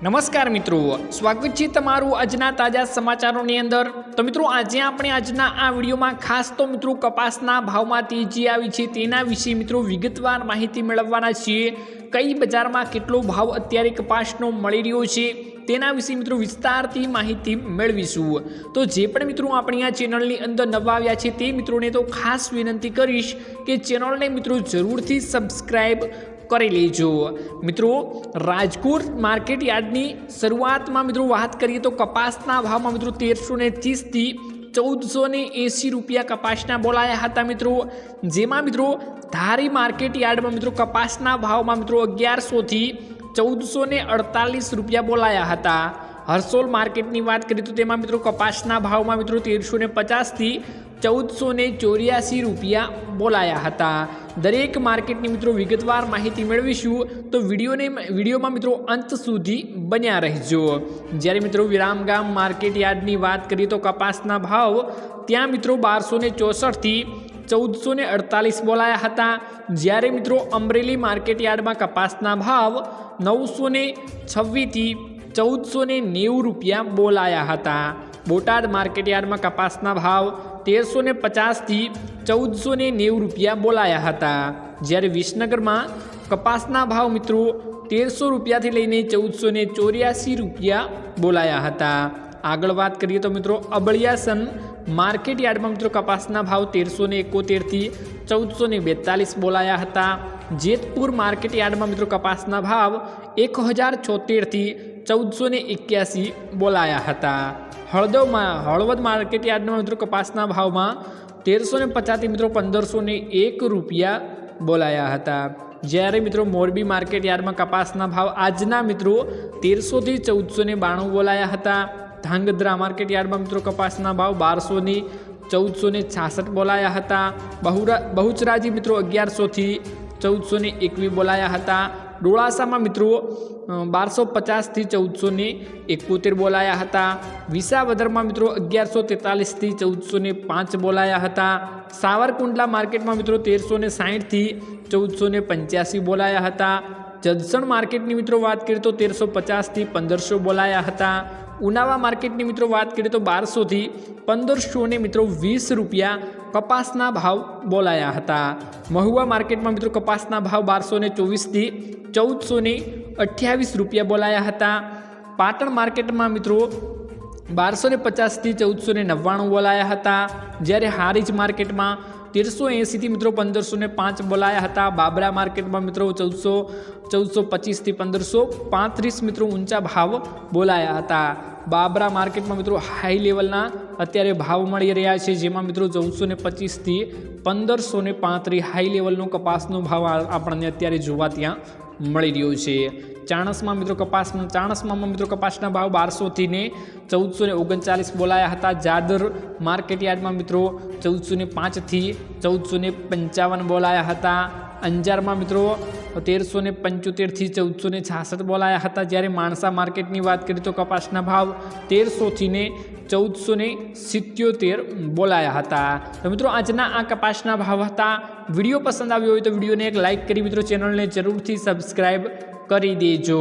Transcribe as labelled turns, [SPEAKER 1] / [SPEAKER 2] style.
[SPEAKER 1] નમસ્કાર મિત્રો, સ્વાગત છે તમારું આજના તાજા સમાચારોની અંદર। તો મિત્રો આજે આપણે આજના આ વિડીયોમાં ખાસ તો મિત્રો કપાસના ભાવમાં તેજી આવી છે તેના વિશે મિત્રો વિગતવાર માહિતી મેળવવાના છીએ। કઈ બજારમાં કેટલો ભાવ અત્યારે કપાસનો મળી રહ્યો છે તેના વિશે મિત્રો વિસ્તારથી માહિતી મેળવીશું। તો જે પણ મિત્રો આપણી આ ચેનલની અંદર નવા આવ્યા છે તે મિત્રોને તો ખાસ વિનંતી કરીશ કે ચેનલને મિત્રો જરૂરથી સબસ્ક્રાઇબ કરી લેજો। મિત્રો રાજકોટ માર્કેટ યાર્ડની શરૂઆતમાં મિત્રો વાત કરીએ તો કપાસના ભાવમાં મિત્રો 1330 થી 1480 રૂપિયા કપાસના બોલાયા હતા મિત્રો। જેમાં મિત્રો ધારી માર્કેટ યાર્ડમાં મિત્રો કપાસના ભાવમાં મિત્રો 1100 થી 1448 રૂપિયા બોલાયા હતા। હરસોલ માર્કેટની વાત કરીએ તો તેમાં મિત્રો કપાસના ભાવમાં મિત્રો 1350 થી 1484 રૂપિયા બોલાયા હતા। દરેક માર્કેટની મિત્રો વિગતવાર માહિતી મેળવીશું, તો વિડીયોમાં મિત્રો અંત સુધી બન્યા રહેજો। જ્યારે મિત્રો વિરામગામ માર્કેટ યાર્ડની વાત કરીએ તો કપાસના ભાવ ત્યાં મિત્રો 1264 થી 1448 બોલાયા હતા। જ્યારે મિત્રો અમરેલી માર્કેટ યાર્ડમાં કપાસના ભાવ 926 થી 1490 રૂપિયા બોલાયા હતા। બોટાદ માર્કેટ યાર્ડમાં કપાસના ભાવ 1350 થી 1490 રૂપિયા બોલાયા હતા। જ્યારે વિસનગરમાં કપાસના ભાવ મિત્રો 1300 રૂપિયાથી લઈને 1484 રૂપિયા બોલાયા હતા। આગળ વાત કરીએ તો મિત્રો અબળિયાસન માર્કેટ યાર્ડમાં મિત્રો કપાસના ભાવ 1371 થી 1442 બોલાયા હતા। જેતપુર માર્કેટ યાર્ડમાં મિત્રો કપાસના ભાવ 1076 થી 1481 બોલાયા હતા। હળવદ માર્કેટ યાર્ડમાં મિત્રો કપાસના ભાવમાં 1350 થી મિત્રો 1501 રૂપિયા બોલાયા હતા। જ્યારે મિત્રો મોરબી માર્કેટ યાર્ડમાં કપાસના ભાવ આજના મિત્રો 1300 થી 1492 બોલાયા હતા। ધાંગધ્રા માર્કેટ યાર્ડમાં મિત્રો કપાસના ભાવ 1200 થી 1466 બોલાયા હતા। બહુચરાજી મિત્રો 1100 થી 1421 બોલાયા હતા। ડોળાસામાં મિત્રો 1250 થી 1471 બોલાયા હતા। વિસાવદરમાં મિત્રો 1143 થી 1405 બોલાયા હતા। સાવરકુંડલા માર્કેટમાં મિત્રો 1360 થી 1485 બોલાયા હતા। જદસણ માર્કેટની મિત્રો વાત કરીએ તો 1350 થી 1500 બોલાયા હતા। ઉનાવા માર્કેટની મિત્રો વાત કરીએ તો 1200 થી 1500 મિત્રો 20 રૂપિયા કપાસના ભાવ બોલાયા હતા। મહુવા માર્કેટમાં મિત્રો કપાસના ભાવ 1224 થી 1428 રૂપિયા બોલાયા હતા। પાટણ માર્કેટમાં મિત્રો 1250 થી 1499 બોલાયા હતા। જ્યારે હારીજ માર્કેટમાં 1380 થી મિત્રો 1505 બોલાયા હતા। બાબરા માર્કેટમાં મિત્રો 1425 થી 1535 મિત્રો ઊંચા ભાવ બોલાયા હતા। બાબરા માર્કેટમાં મિત્રો હાઈ લેવલના અત્યારે ભાવ મળી રહ્યા છે, જેમાં મિત્રો 1425 થી 1535 હાઈ લેવલનો કપાસનો ભાવ આપણને અત્યારે જોવા ત્યાં મળી રહ્યો છે। ચાણસમાં મિત્રો ચાણસમાં મિત્રો કપાસના ભાવ 1200 થી ને 1439 બોલાયા હતા। જાદર માર્કેટ યાર્ડમાં મિત્રો 1405 થી 1455 બોલાયા હતા। અંજારમાં મિત્રો 1375 થી 1466 બોલાયા હતા। જ્યારે માણસા માર્કેટની વાત કરીએ તો કપાસના ભાવ 1300 થી ને 1477 બોલાયા હતા। તો મિત્રો આજના આ કપાસના ભાવ હતા। વિડીયો પસંદ આવ્યો હોય તો વિડીયોને એક લાઇક કરી મિત્રો ચેનલને જરૂરથી સબસ્ક્રાઇબ કરી દેજો।